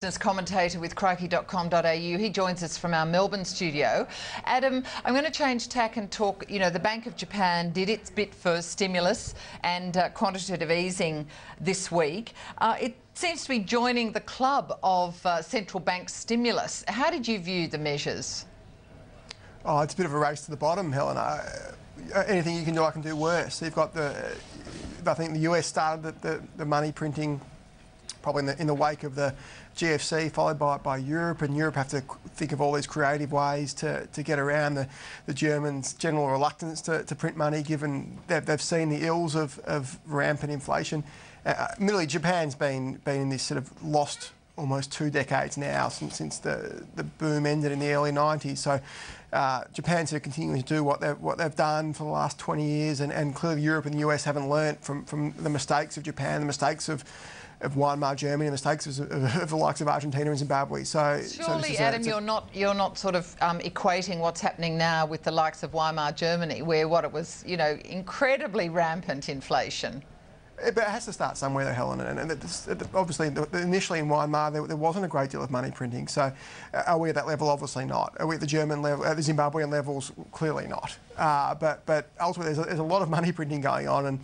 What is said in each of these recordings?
Business commentator with crikey.com.au. He joins us from our Melbourne studio. Adam, I'm going to change tack and talk, the Bank of Japan did its bit for stimulus and quantitative easing this week. It seems to be joining the club of central bank stimulus. How did you view the measures? Oh, it's a bit of a race to the bottom, Helen. Anything you can do, I can do worse. So you've got I think the US started the money printing probably in the wake of the GFC, followed by Europe, and Europe have to think of all these creative ways to get around the Germans' general reluctance to print money, given they've seen the ills of rampant inflation. Admittedly, Japan's been in this sort of lost almost 2 decades now since the boom ended in the early 90s. So Japan's sort of continuing to do what they've done for the last 20 years, and clearly Europe and the US haven't learnt from the mistakes of Japan, the mistakes of Weimar Germany, the mistakes of the likes of Argentina and Zimbabwe. Surely, Adam, you're not sort of equating what's happening now with the likes of Weimar Germany, where it was, incredibly rampant inflation. But it has to start somewhere, though, Helen. And obviously, initially in Weimar, there wasn't a great deal of money printing. So, are we at that level? Obviously not. Are we at the German level, at the Zimbabwean levels? Clearly not. But ultimately, there's a lot of money printing going on,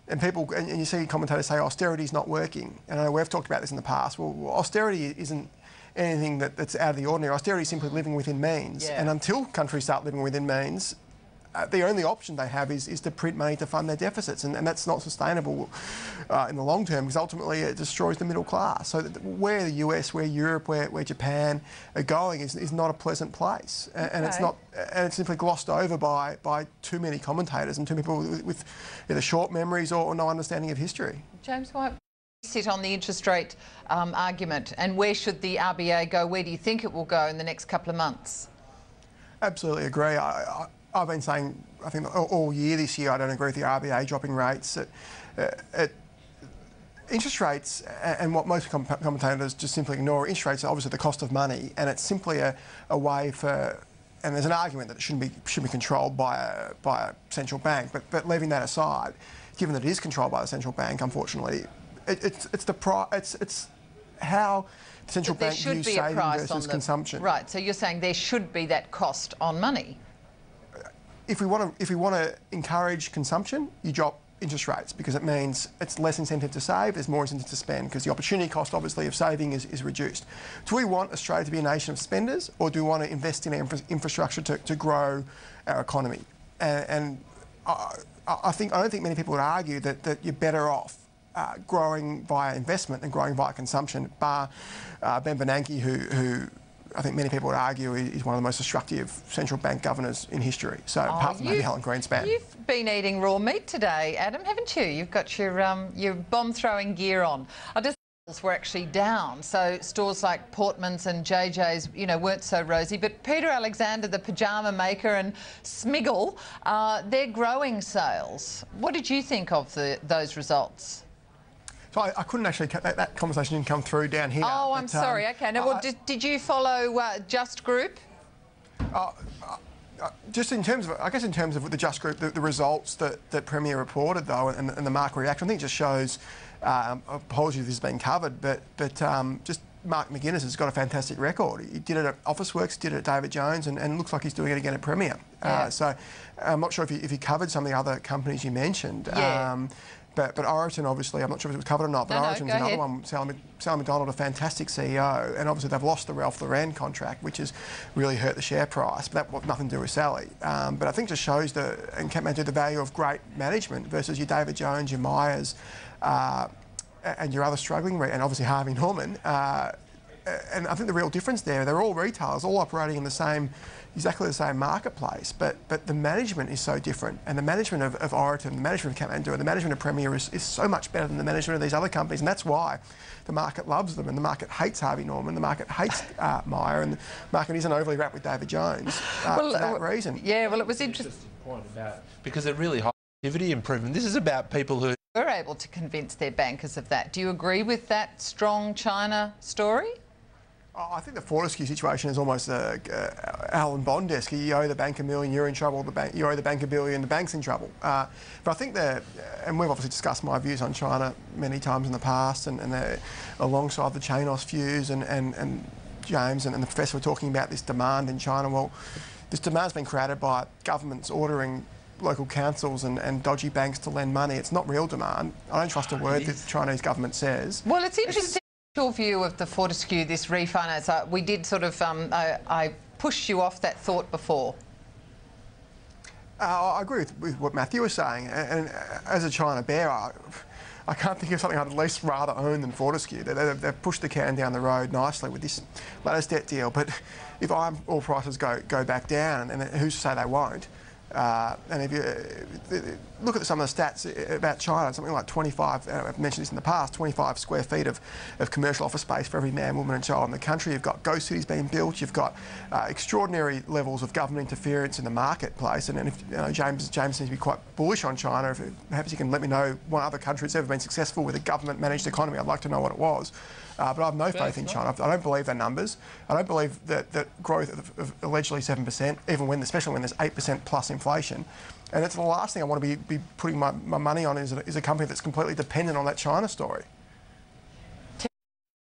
and people, and you see commentators say austerity's not working. And I know we've talked about this in the past. Well, austerity isn't anything that's out of the ordinary. Austerity is simply living within means. Yeah. And until countries start living within means, the only option they have is to print money to fund their deficits, and that's not sustainable in the long term, because ultimately it destroys the middle class. So where the US, where Europe, where Japan are going is not a pleasant place, and it's simply glossed over by too many commentators and too many people with either short memories or no understanding of history. James White, sit on the interest rate argument, and where should the RBA go? Where do you think it will go in the next couple of months? Absolutely agree. I've been saying, I think all year this year, I don't agree with the RBA dropping rates. Interest rates, and what most commentators just simply ignore, interest rates are obviously the cost of money, and it's simply a way for, and there's an argument that it should be controlled by a central bank, but leaving that aside, given that it is controlled by the central bank, unfortunately, it's how the central bank views saving versus consumption. Right, so you're saying there should be that cost on money. If we want to encourage consumption, you drop interest rates, because it means it's less incentive to save, there's more incentive to spend, because the opportunity cost, obviously, of saving is reduced. Do we want Australia to be a nation of spenders, or do we want to invest in our infrastructure to grow our economy? And I don't think many people would argue that you're better off growing via investment than growing via consumption, bar Ben Bernanke, who I think many people would argue is one of the most destructive central bank governors in history. So apart from maybe Helen Greenspan. You've been eating raw meat today, Adam, haven't you? You've got your bomb-throwing gear on. Were actually down, so stores like Portman's and JJ's, weren't so rosy. But Peter Alexander, the pyjama maker, and Smiggle, they're growing sales. What did you think of those results? So I couldn't actually, that conversation didn't come through down here. Oh, I'm sorry. Okay. Now, well, did you follow Just Group? Just in terms of, in terms of the Just Group, the results that Premier reported, though, and the market reaction, I think it just shows, apologies if this has been covered, but just Mark McGuinness has got a fantastic record. He did it at Officeworks, did it at David Jones, and looks like he's doing it again at Premier. Yeah. So I'm not sure if he covered some of the other companies you mentioned. Yeah. But Oriton, obviously, I'm not sure if it was covered or not, but Oriton's another one. Sally McDonald, a fantastic CEO, and obviously they've lost the Ralph Lauren contract, which has really hurt the share price, but that had nothing to do with Sally. But I think it just shows the value of great management versus your David Jones, your Myers, and your other struggling, and obviously Harvey Norman. And I think the real difference there, they're all retailers, all operating in exactly the same marketplace, but the management is so different, and the management of Oriton, the management of Kathmandu, and the management of Premier is so much better than the management of these other companies, and that's why the market loves them, and the market hates Harvey Norman, the market hates Myer, and the market isn't overly wrapped with David Jones for that reason. Yeah, well, it was interesting. Point about, because it really high activity improvement. This is about people who were able to convince their bankers of that. Do you agree with that strong China story? I think the Fortescue situation is almost a Alan Bond-esque. You owe the bank $1 million, you're in trouble. You owe the bank $1 billion, the bank's in trouble. But I think and we've obviously discussed my views on China many times in the past, and they're alongside the Chanos views, and James and the professor were talking about this demand in China. Well, this demand's been created by governments ordering local councils and dodgy banks to lend money. It's not real demand. I don't trust a word that the Chinese government says. Well, it's interesting. Your view of the Fortescue, this refinance, we did sort of, I pushed you off that thought before. I agree with what Matthew was saying, and as a China bear, I can't think of something I'd at least rather own than Fortescue. They've pushed the can down the road nicely with this latest debt deal, but if oil prices go back down, and who's to say they won't? And if you look at some of the stats about China, something like 25, I've mentioned this in the past, 25 square feet of commercial office space for every man, woman and child in the country. You've got ghost cities being built. You've got extraordinary levels of government interference in the marketplace. And if James seems to be quite bullish on China. If perhaps you can let me know one other country that's ever been successful with a government-managed economy. I'd like to know what it was. But I have no faith in China. I don't believe their numbers. I don't believe that growth of allegedly 7%, especially when there's 8% plus inflation. And it's the last thing I want to be putting my money on is a company that's completely dependent on that China story.